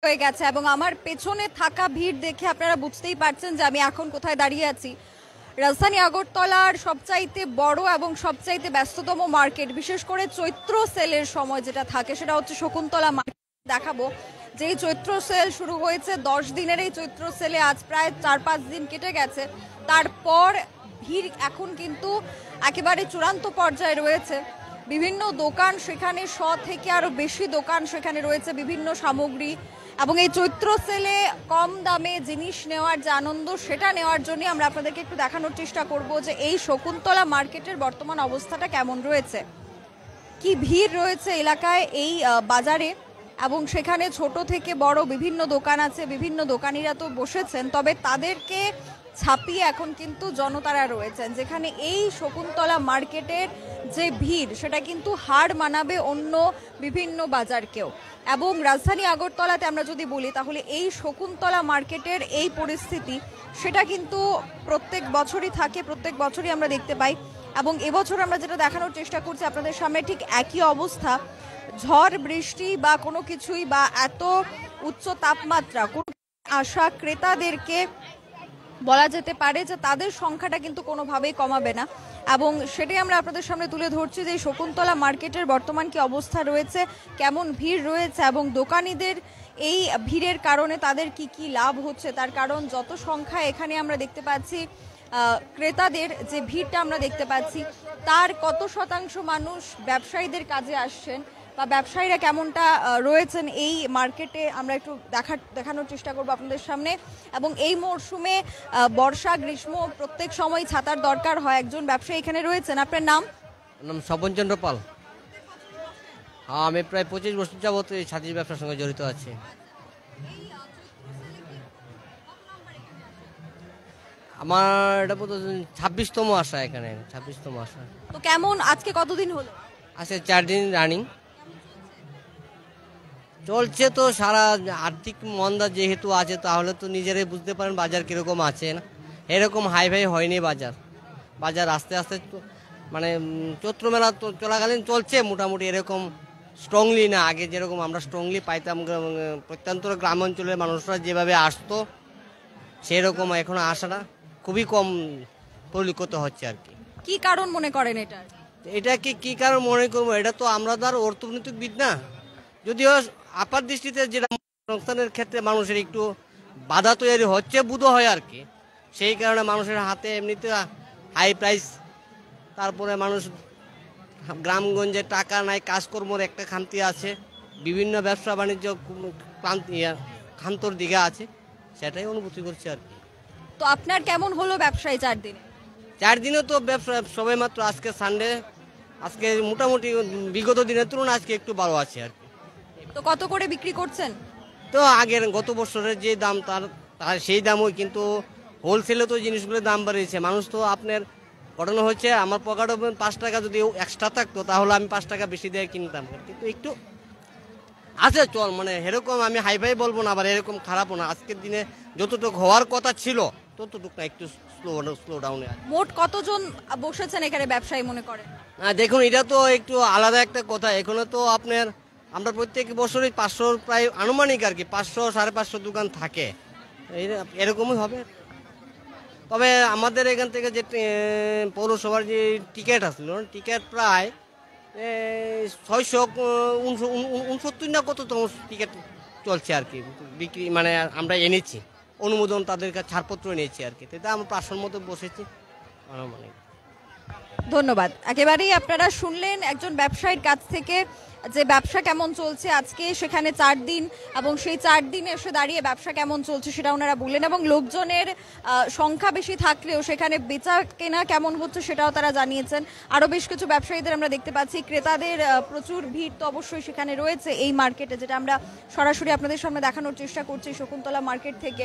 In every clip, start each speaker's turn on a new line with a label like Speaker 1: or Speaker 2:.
Speaker 1: হয়ে গেছে এবং আমার পেছনে থাকা ভিড় দেখে আপনারা বুঝতেই পারছেন যে আমি এখন কোথায় দাঁড়িয়ে আছি। রাজধানী আগরতলার সবচাইতে বড় এবং সবচাইতে ব্যস্ততম মার্কেট, বিশেষ করে চৈত্র সেলের সময় যেটা থাকে সেটা হচ্ছে শকুন্তলা মার্কেট। দেখাবো যে এই চৈত্র সেল শুরু হয়েছে 10 দিনের এই চৈত্র সেলে আজ প্রায় 4-5 দিন কেটে গেছে। তারপর ভিড় এখন কিন্তু একেবারে চূড়ান্ত পর্যায়ে রয়েছে। বিভিন্ন দোকান সেখানে 100 থেকে আরো বেশি দোকান সেখানে রয়েছে, বিভিন্ন সামগ্রী। এবং এই চৈত্র সেলে কম দামে জিনিস নেওয়ার যে আনন্দ সেটা নেওয়ার জন্য আমরা আপনাদেরকে একটু দেখানোর চেষ্টা করব যে এই শকুন্তলা মার্কেটের বর্তমান অবস্থাটা কেমন রয়েছে, কি ভিড় রয়েছে এলাকায় এই বাজারে। এবং সেখানে ছোট থেকে বড় বিভিন্ন দোকান আছে, বিভিন্ন দোকানিরা তো বসেছেন, তবে তাদেরকে ছাপিয়ে এখন কিন্তু জনতারা রয়েছেন, যেখানে এই শকুন্তলা মার্কেটের যে ভিড় সেটা কিন্তু হার মানাবে অন্য বিভিন্ন বাজারকেও। এবং রাজধানী আগরতলাতে আমরা যদি বলি তাহলে এই শকুন্তলা মার্কেটের এই পরিস্থিতি সেটা কিন্তু প্রত্যেক বছরই থাকে, প্রত্যেক বছরই আমরা দেখতে পাই। এবং এবছর আমরা যেটা দেখানোর চেষ্টা করছি আপনাদের সামনে ঠিক একই অবস্থা। ঝড় বৃষ্টি বা কোনো কিছুই বা এত উচ্চ তাপমাত্রা কোনো আসা ক্রেতাদেরকে বলা যেতে পারে যে তাদের সংখ্যাটা কিন্তু কোনোভাবেই কমাবে না। এবং সেটাই আমরা আপনাদের সামনে তুলে ধরছি যে শকুন্তলা মার্কেটের বর্তমান কি অবস্থা রয়েছে, কেমন ভিড় রয়েছে এবং দোকানিদের এই ভিড়ের কারণে তাদের কি কি লাভ হচ্ছে। তার কারণ যত সংখ্যা এখানে আমরা দেখতে পাচ্ছি ক্রেতাদের যে ভিড়টা আমরা দেখতে পাচ্ছি, তার কত শতাংশ মানুষ ব্যবসায়ীদের কাজে আসছেন বা ব্যবসায়ীরা কেমনটা রয়েছেন এই মার্কেটে আমরা একটু দেখানোর চেষ্টা করব আপনাদের সামনে। এবং এই মরশুমে বর্ষা গ্রীষ্ম প্রত্যেক সময় ছাতার দরকার হয়। একজন ব্যবসায়ী এখানে রয়েছেন, আপনার নাম?
Speaker 2: নাম স্বপন চন্দ্র পাল। আমি প্রায় 25 বছর যাবত এই ছাতির ব্যবসার সঙ্গে জড়িত আছি। আমার এটা 26তম আসা, এখানে 26তম আসা।
Speaker 1: তো কেমন আজকে কতদিন হলো?
Speaker 2: আজকে 4 দিন রানিং চলছে। তো সারা আর্থিক মন্দা যেহেতু আছে তাহলে তো নিজেরাই বুঝতে পারেন বাজার কিরকম আছে। না এরকম হাই ফাই হয়নি বাজার। বাজার আস্তে আস্তে মানে চৈত্র মেলা চলাকালীন চলছে মোটামুটি, এরকম স্ট্রংলি না। আগে যেরকম আমরা স্ট্রংলি পাইতাম, প্রত্যন্ত গ্রাম অঞ্চলের মানুষরা যেভাবে আসতো সেরকম এখন আসাটা খুবই কম পরিলক্ষিত হচ্ছে আর কি।
Speaker 1: কি কারণ মনে করেন এটা?
Speaker 2: এটা কি কারণ মনে করবো, এটা তো আমরা তো আর অর্থনৈতিকবিদ না। যদিও আপাত দৃষ্টিতে যেটা সংস্থানের ক্ষেত্রে মানুষের একটু বাধা তৈরি হচ্ছে বোধ হয় আর কি। সেই কারণে মানুষের হাতে এমনিতে হাই প্রাইস, তারপরে মানুষ গ্রামগঞ্জে টাকা নাই, কাজকর্মর একটা খামতি আছে, বিভিন্ন ব্যবসা বাণিজ্য খান্তর দিকে আছে, সেটাই অনুভূতি করছে আর কি।
Speaker 1: তো আপনার কেমন হলো ব্যবসায় 4 দিনে?
Speaker 2: 4 দিনে তো ব্যবসা সবাই মাত্র, আজকে সানডে, আজকে মোটামুটি বিগত দিনের তুলনায় আজকে একটু ভালো আছে আর কি।
Speaker 1: তো কত করে বিক্রি করছেন?
Speaker 2: তো আগের গত বছরের যে দাম তার সেই দামই, কিন্তু হোলসেলে তো জিনিসগুলোর দাম বাড়িয়েছে। মানুষ তো আপনার ঘটনা হচ্ছে, আমার পকেটে 5 টাকা যদি এক্সট্রা থাকতো তাহলে আমি 5 টাকা বেশি দিয়ে কিনতাম, কিন্তু একটু আছে চল, মানে এরকম আমি হাই ফাই বলবো না, আবার এরকম খারাপও না। আজকের দিনে যতটুকু হওয়ার কথা ছিল ততটুকু না, একটু স্লো ডাউনে আছে।
Speaker 1: মোট কতজন বসেছেন এখানে ব্যবসায়ী মনে করেন?
Speaker 2: দেখুন, এটা তো একটু আলাদা একটা কথা। এখানে তো আপনার আমরা প্রত্যেক বছরই 500 প্রায় আনুমানিক আর কি 500-550 দোকান থাকে, এরকমই হবে। তবে আমাদের এখান থেকে যে পৌরসভার যে টিকিট আসলো, টিকিট প্রায় 669 না কততম টিকিট চলছে আর কি বিক্রি, মানে আমরা এনেছি অনুমোদন, তাদের কাছে ছাড়পত্র এনেছি আর কি। তাই আমরা 500-র মতো বসেছি আনুমানিক।
Speaker 1: ধন্যবাদ। একেবারেই আপনারা শুনলেন একজন ব্যবসায়ীর কাছ থেকে যে ব্যবসা কেমন চলছে আজকে সেখানে 4 দিন, এবং সেই 4 দিনে এসে দাঁড়িয়ে ব্যবসা কেমন চলছে সেটা ওনারা বললেন। এবং লোকজনের সংখ্যা বেশি থাকলেও সেখানে বেচা কেনা কেমন হচ্ছে সেটাও তারা জানিয়েছেন। আরও বেশ কিছু ব্যবসায়ীদের আমরা দেখতে পাচ্ছি, ক্রেতাদের প্রচুর ভিড় তো অবশ্যই সেখানে রয়েছে এই মার্কেটে, যেটা আমরা সরাসরি আপনাদের সামনে দেখানোর চেষ্টা করছি শকুন্তলা মার্কেট থেকে।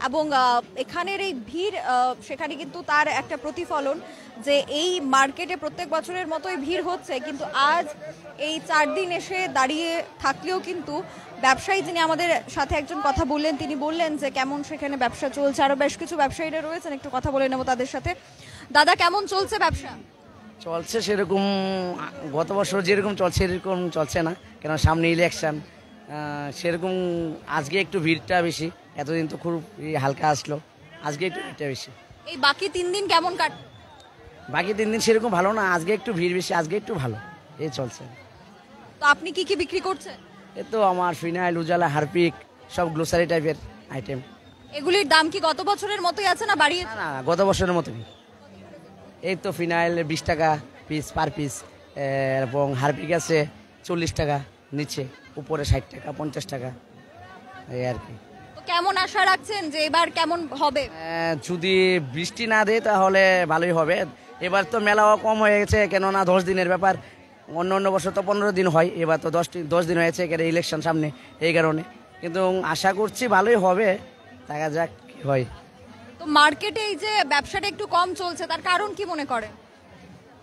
Speaker 1: এবং এখানের এই ভিড় সেখানে কিন্তু তার একটা প্রতিফলন যে এই মার্কেটে প্রত্যেক বছরের মতোই ভিড় হচ্ছে, কিন্তু আজ এই 4 দিন এসে দাঁড়িয়ে থাকলেও কিন্তু ব্যবসায়ী যিনি আমাদের সাথে একজন কথা বললেন, তিনি বললেন যে কেমন সেখানে ব্যবসা চলছে। আরো বেশ কিছু ব্যবসায়ীরা রয়েছেন, একটু কথা বলে নেব তাদের সাথে। দাদা, কেমন চলছে ব্যবসা?
Speaker 3: চলছে সেরকম, গত বছর যেরকম চলছে এরকম চলছে না, কেন সামনে ইলেকশন, সেরকম আজকে একটু ভিড়টা বেশি, এতদিন তো খুব হালকা আসলো, আজকে একটু ভিড়টা বেশি।
Speaker 1: এই বাকি 3 দিন কেমন কাট?
Speaker 3: বাকি 3 দিন সেরকম ভালো না, আজকে একটু ভিড় বেশি, আজকে একটু ভালো এই চলছে।
Speaker 1: তো আপনি কি কি বিক্রি করছেন?
Speaker 3: এ তো আমার ফিনাইল, উজালা, হারপিক, সব গ্লোসারি টাইপের আইটেম।
Speaker 1: এগুলির দাম কি গত বছরের মতোই আছে না বাড়িয়েছে?
Speaker 3: না না, গত বছরের মতনই। এই তো ফিনাইল 20 টাকা পিস পার পিস, এবং হারপিক আছে 40 টাকা নিচে, উপরে 60 টাকা 50 টাকা, এই আর কি।
Speaker 1: তো কেমন আশা রাখছেন যে এবার কেমন হবে?
Speaker 3: যদি বৃষ্টি না দেয় তাহলে ভালোই হবে। এবার তো মেলাও কম হয়ে গেছে, কেননা 10 দিনের ব্যাপার, অন্য অন্য বছর তো 15 দিন হয়, এবার তো 10 দিন হয়েছে, ইলেকশন সামনে, এই কারণে। কিন্তু আশা করছি ভালোই হবে, দেখা যাক কি হয়।
Speaker 1: তো মার্কেটে এই যে ব্যবসাটা একটু কম চলছে, তার কারণ কি মনে করেন?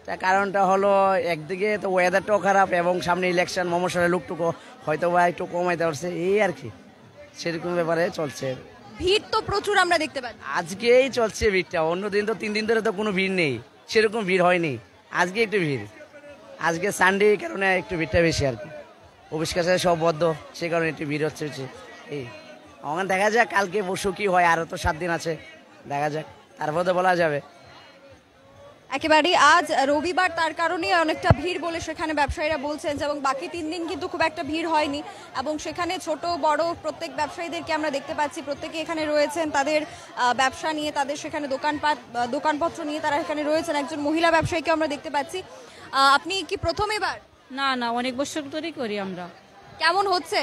Speaker 3: তার কারণটা হলো একদিকে তো ওয়েদারটাও খারাপ, এবং সামনে ইলেকশন, মমসারের লুকটুকু হয়তো বা একটু কমাইতে পারছে, এই আর কি, সেরকম ব্যাপারে চলছে।
Speaker 1: ভিড় তো প্রচুর আমরা দেখতে পাচ্ছি।
Speaker 3: আজকেই চলছে ভিড়টা, অন্যদিন তো 3 দিন ধরে তো কোনো ভিড় নেই, সেরকম ভিড় হয়নি, আজকে একটু ভিড়, আজকে সানডে কারণে একটু ভিড়টা বেশি আর কি, অফিস কাছে সব বদ্ধ, সে কারণে একটু ভিড় হচ্ছে এই। আমার দেখা যাক কালকে পরশু কি হয়, আরও তো 7 দিন আছে, দেখা যাক, তারপর তো বলা যাবে।
Speaker 1: একেবারে আজ রবিবার, তার কারণে অনেকটা ভিড় বলে সেখানে ব্যবসায়ীরা বলছেন, এবং বাকি 3 দিন কিন্তু খুব একটা ভিড় হয়নি, এবং সেখানে ছোট বড় প্রত্যেক ব্যবসায়ীদেরকে আমরা দেখতে পাচ্ছি, প্রত্যেকে এখানে রয়েছেন তাদের ব্যবসা নিয়ে, তাদের সেখানে দোকানপত্র নিয়ে তারা এখানে রয়েছেন। একজন মহিলা ব্যবসায়ীকে আমরা দেখতে পাচ্ছি। আপনি কি প্রথম এবার?
Speaker 4: না না, অনেক বছর ধরেই করি আমরা।
Speaker 1: কেমন হচ্ছে?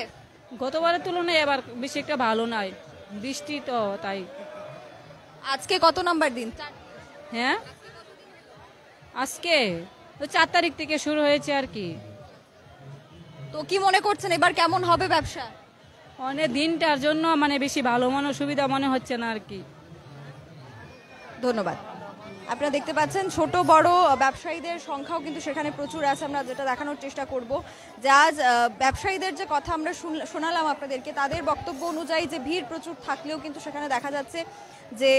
Speaker 4: গতবারের তুলনায় এবার বেশি একটা ভালো নয়, বৃষ্টি তো তাই।
Speaker 1: আজকে কত নাম্বার দিন?
Speaker 4: হ্যাঁ, আজকে তো 4 তারিখ থেকে শুরু হয়েছে আর কি।
Speaker 1: তো কি মনে করছেন এবার কেমন হবে ব্যবসা?
Speaker 4: অনেক দিনটার জন্য মানে বেশি ভালো সুবিধা মনে হচ্ছে না আর কি।
Speaker 1: ধন্যবাদ। আপনারা দেখতে পাচ্ছেন ছোট বড় ব্যবসায়ীদের সংখ্যাও কিন্তু সেখানে প্রচুর আছে। আমরা যেটা দেখানোর চেষ্টা করব যে আজ ব্যবসায়ীদের যে কথা আমরা শোনালাম আপনাদেরকে, তাদের বক্তব্য অনুযায়ী যে ভিড় প্রচুর থাকলেও কিন্তু সেখানে দেখা যাচ্ছে যে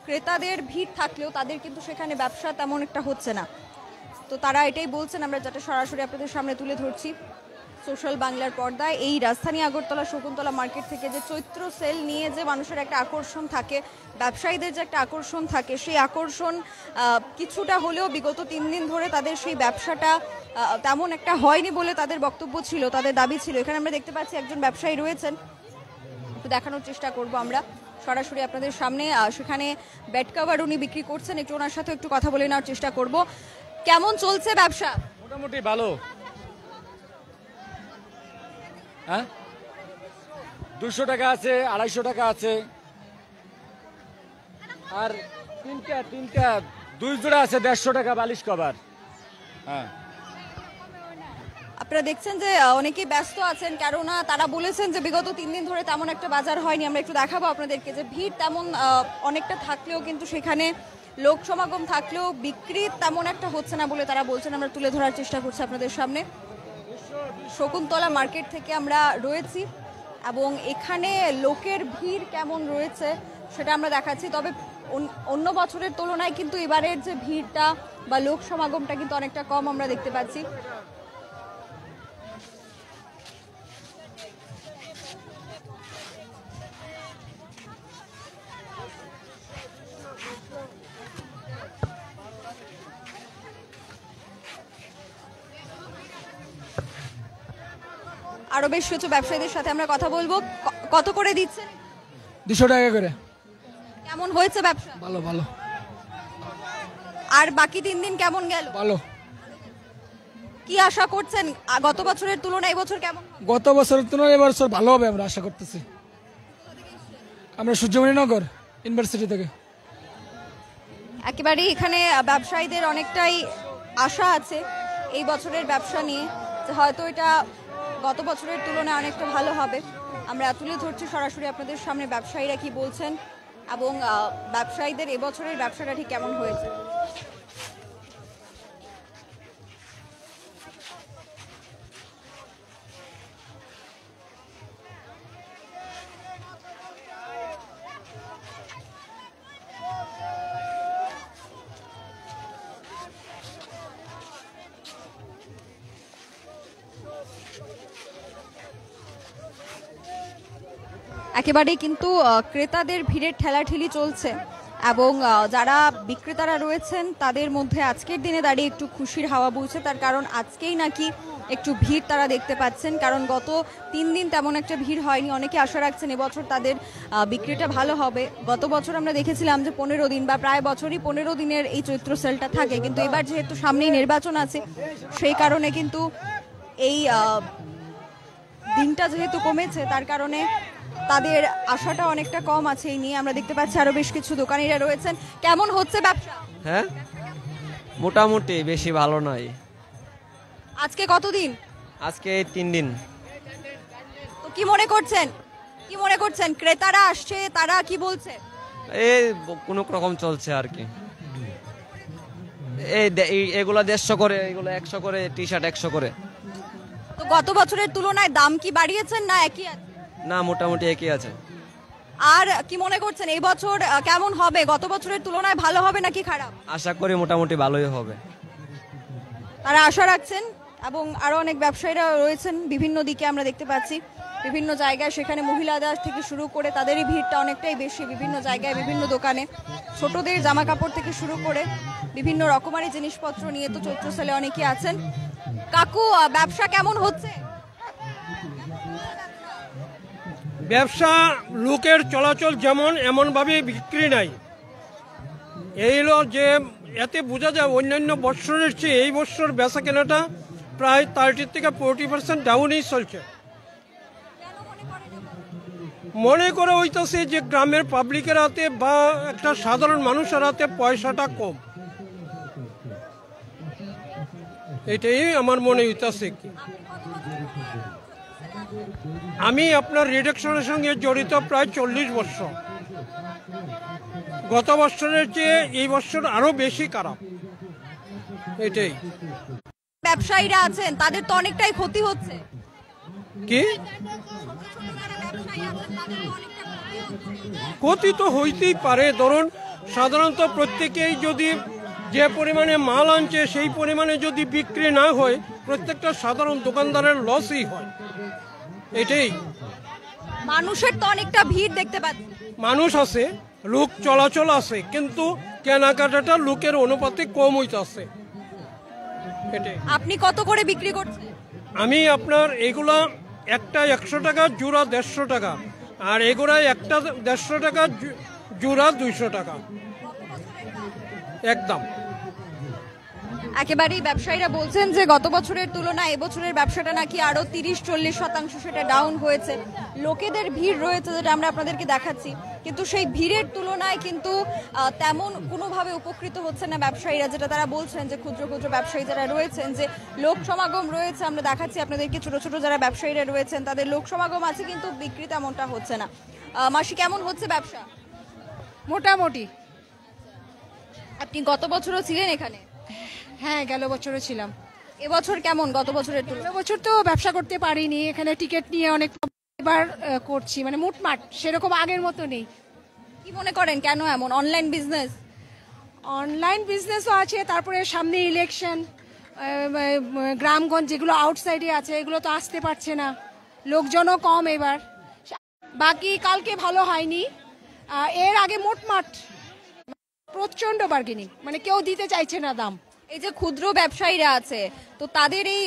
Speaker 1: ক্রেতাদের ভিড় থাকলেও তাদের কিন্তু সেখানে ব্যবসা তেমন একটা হচ্ছে না। তো তারা এটাই বলছেন, আমরা যেটা সরাসরি আপনাদের সামনে তুলে ধরছি সোশ্যাল বাংলার পর্দায়। এই রাজধানী আগরতলা শকুন্তলা মার্কেট থেকে যে চৈত্র সেল নিয়ে যে মানুষের একটা আকর্ষণ থাকে, ব্যবসায়ীদের যে একটা আকর্ষণ থাকে, সেই আকর্ষণ কিছুটা হলেও বিগত 3 দিন ধরে তাদের সেই ব্যবসাটা তেমন একটা হয়নি বলে তাদের বক্তব্য ছিল, তাদের দাবি ছিল। এখানে আমরা দেখতে পাচ্ছি একজন ব্যবসায়ী রয়েছেন, একটু দেখানোর চেষ্টা করব আমরা সরাসরি আপনাদের সামনে। সেখানে বেড কভার উনি বিক্রি করছেন, একটু ওনার সাথে একটু কথা বলে নেওয়ার চেষ্টা করব। কেমন চলছে ব্যবসা?
Speaker 5: মোটামুটি ভালো। হ্যাঁ, 200 টাকা আছে, 250 টাকা আছে, আর তিনটা 2 জোড়া আছে 150 টাকা বালিশ কভার। হ্যাঁ,
Speaker 1: আপনারা দেখছেন যে অনেকেই ব্যস্ত আছেন, কেননা তারা বলেছেন যে বিগত 3 দিন ধরে তেমন একটা বাজার হয়নি। আমরা একটু দেখাবো আপনাদেরকে যে ভিড় তেমন অনেকটা থাকলেও কিন্তু সেখানে লোক সমাগম থাকলেও বিক্রি তেমন একটা হচ্ছে না বলে তারা বলছেন। আমরা তুলে ধরার চেষ্টা করছি আপনাদের সামনে। শকুন্তলা মার্কেট থেকে আমরা রয়েছি, এবং এখানে লোকের ভিড় কেমন রয়েছে সেটা আমরা দেখাচ্ছি। তবে অন্য বছরের তুলনায় কিন্তু এবারের যে ভিড়টা বা লোক সমাগমটা কিন্তু অনেকটা কম আমরা দেখতে পাচ্ছি। আরো বেশ কিছু ব্যবসায়ীদের সাথে আমরা কথা বলবো। কত করে দিচ্ছেন?
Speaker 6: 200 টাকা করে।
Speaker 1: কেমন হয়েছে ব্যবসা?
Speaker 6: ভালো ভালো।
Speaker 1: আর বাকি 3 দিন কেমন গেল?
Speaker 6: ভালো।
Speaker 1: কি আশা করছেন গত বছরের তুলনায় এবছর কেমন?
Speaker 6: গত বছরের তুলনায় এবছর ভালো হবে আমরা আশা করতেছি। আমরা সূর্যমণিনগর ইউনিভার্সিটি থেকে।
Speaker 1: একেবারে এখানে ব্যবসায়ীদের অনেকটাই আশা আছে এই বছরের ব্যবসা নিয়ে, যে হয়তো এটা গত বছরের তুলনায় অনেকটা ভালো হবে। আমরা তুলে ধরছি সরাসরি আপনাদের সামনে ব্যবসায়ীরা কি বলছেন, এবং ব্যবসায়ীদের এবছরের ব্যবসাটা ঠিক কেমন হয়েছে। একেবারেই কিন্তু ক্রেতাদের ভিড়ের ঠেলাঠেলি চলছে এবং যারা বিক্রেতারা রয়েছেন তাদের মধ্যে আজকের দিনে দাঁড়িয়ে একটু খুশির হাওয়া বইছে। তার কারণ আজকেই নাকি একটু ভিড় তারা দেখতে পাচ্ছেন, কারণ গত 3 দিন তেমন একটা ভিড় হয়নি। অনেকে আশা রাখছেন এবছর তাদের বিক্রিটা ভালো হবে। গত বছর আমরা দেখেছিলাম যে 15 দিন বা প্রায় বছরই 15 দিনের এই চৈত্র সেলটা থাকে, কিন্তু এবার যেহেতু সামনেই নির্বাচন আছে সেই কারণে কিন্তু এই দিনটা যেহেতু কমেছে তার কারণে তাদের আশাটা অনেকটা কম আছে। এই নিয়ে আমরা দেখতে পাচ্ছি আরো বেশ কিছু দোকানিরা রয়েছেন। কেমন হচ্ছে ব্যবসা?
Speaker 7: হ্যাঁ, মোটামুটি, বেশি ভালো নয়।
Speaker 1: আজকে কতদিন?
Speaker 7: আজকে 3 দিন।
Speaker 1: তো কি মনে করছেন ক্রেতারা আসছে, তারা কি বলছে?
Speaker 7: এই কোনো রকম চলছে আর কি। এগুলো 150 করে, এগুলো 100 করে, টি শার্ট 100 করে।
Speaker 1: তো গত বছরের তুলনায় দাম কি বাড়িয়েছেন না একই আছে?
Speaker 7: না, মোটামুটি একই আছে।
Speaker 1: আর কি মনে করছেন এই বছর কেমন হবে? গত বছরের তুলনায় ভালো হবে নাকি খারাপ?
Speaker 7: আশা করি মোটামুটি ভালোই হবে।
Speaker 1: তারা আশা রাখছেন এবং আরো অনেক ব্যবসায়ীরা রয়েছেন বিভিন্ন দিকে আমরা দেখতে পাচ্ছি, বিভিন্ন জায়গায় সেখানে মহিলাদের থেকে শুরু করে তাদেরই ভিড়টা অনেকটাই বেশি। বিভিন্ন জায়গায় বিভিন্ন দোকানে ছোটদের জামা কাপড় থেকে শুরু করে বিভিন্ন রকমারি জিনিসপত্র নিয়ে তো চৈত্র সেলে অনেকেই আছেন। কাকু, ব্যবসা কেমন হচ্ছে?
Speaker 8: ব্যবসা লোকের চলাচল যেমন এমনভাবে বিক্রি নাই। এই হলো যে এতে বোঝা যায় অন্যান্য বৎসরের চেয়ে এই বৎসর বেচা কেনাটা প্রায় 30 থেকে 40% ডাউনই চলছে। মনে করে হইতেছে যে গ্রামের পাবলিকের হাতে বা একটা সাধারণ মানুষের হাতে পয়সাটা কম, এটাই আমার মনে হইতেছে। আমি আপনার রিডাকশনের সঙ্গে জড়িত প্রায় 40 বছর। গত বছরের চেয়ে এই বছর আরো বেশি খারাপ, এটাই।
Speaker 1: ব্যবসায়ীরা আছেন তাদের তো অনেকটাই ক্ষতি হচ্ছে।
Speaker 8: কি ক্ষতি তো হইতেই পারে। ধরুন সাধারণত প্রত্যেকেই যদি যে পরিমাণে মাল আনছে সেই পরিমাণে যদি বিক্রি না হয় প্রত্যেকটা সাধারণ দোকানদারের লসই হয়, এটাই।
Speaker 1: মানুষের তো অনেকটা ভিড় দেখতে পাচ্ছি।
Speaker 8: মানুষ আছে, লোক চলাচল আছে, কিন্তু কেনাকাটাটা লোকের অনুপাতে কম হইতেছে, এটাই।
Speaker 1: আপনি কত করে বিক্রি করছেন?
Speaker 8: আমি আপনার এগুলা একটা 100 টাকা, জোড়া 150 টাকা, আর এগুলা একটা 150 টাকা, জোড়া 200 টাকা একদম।
Speaker 1: একেবারেই ব্যবসায়ীরা বলছেন যে গত বছরের তুলনায় এবছরের ব্যবসাটা নাকি আরো 30-40% সেটা ডাউন হয়েছে। লোকেদের ভিড় রয়েছে যেটা আমরা আপনাদেরকে দেখাচ্ছি, কিন্তু সেই ভিড়ের তুলনায় কিন্তু তেমন কোনোভাবে উপকৃত হচ্ছে না ব্যবসায়ীরা, যেটা তারা বলছেন যে ক্ষুদ্র ক্ষুদ্র ব্যবসায়ী যারা রয়েছেন যে লোক সমাগম রয়েছে। আমরা দেখাচ্ছি আপনাদেরকে ছোট ছোট যারা ব্যবসায়ীরা রয়েছেন তাদের লোক সমাগম আছে, কিন্তু বিক্রি তেমনটা হচ্ছে না। মাসি, কেমন হচ্ছে ব্যবসা?
Speaker 9: মোটামুটি।
Speaker 1: আপনি গত বছরও ছিলেন এখানে?
Speaker 9: হ্যাঁ, গেল বছরও ছিলাম।
Speaker 1: এবছর কেমন গত বছরের
Speaker 9: গেল
Speaker 1: তুলনায়?
Speaker 9: বছর তো ব্যবসা করতে পারিনি, এখানে টিকিট নিয়ে অনেক, এবার করছি, মানে মুটমাট সেরকম আগের মতো নেই।
Speaker 1: কি মনে করেন কেন এমন? অনলাইন বিজনেস,
Speaker 9: অনলাইন বিজনেসও আছে, তারপরে সামনে ইলেকশন, গ্রামগঞ্জ যেগুলো আউটসাইডে আছে এগুলো তো আসতে পারছে না, লোকজনও কম এবার। বাকি কালকে ভালো হয়নি, এর আগে মোটমাট প্রচন্ড বার্গেনিং, মানে কেউ দিতে চাইছে না দাম।
Speaker 1: এই যে ক্ষুদ্র ব্যবসায়ীরা আছে তো তাদের এই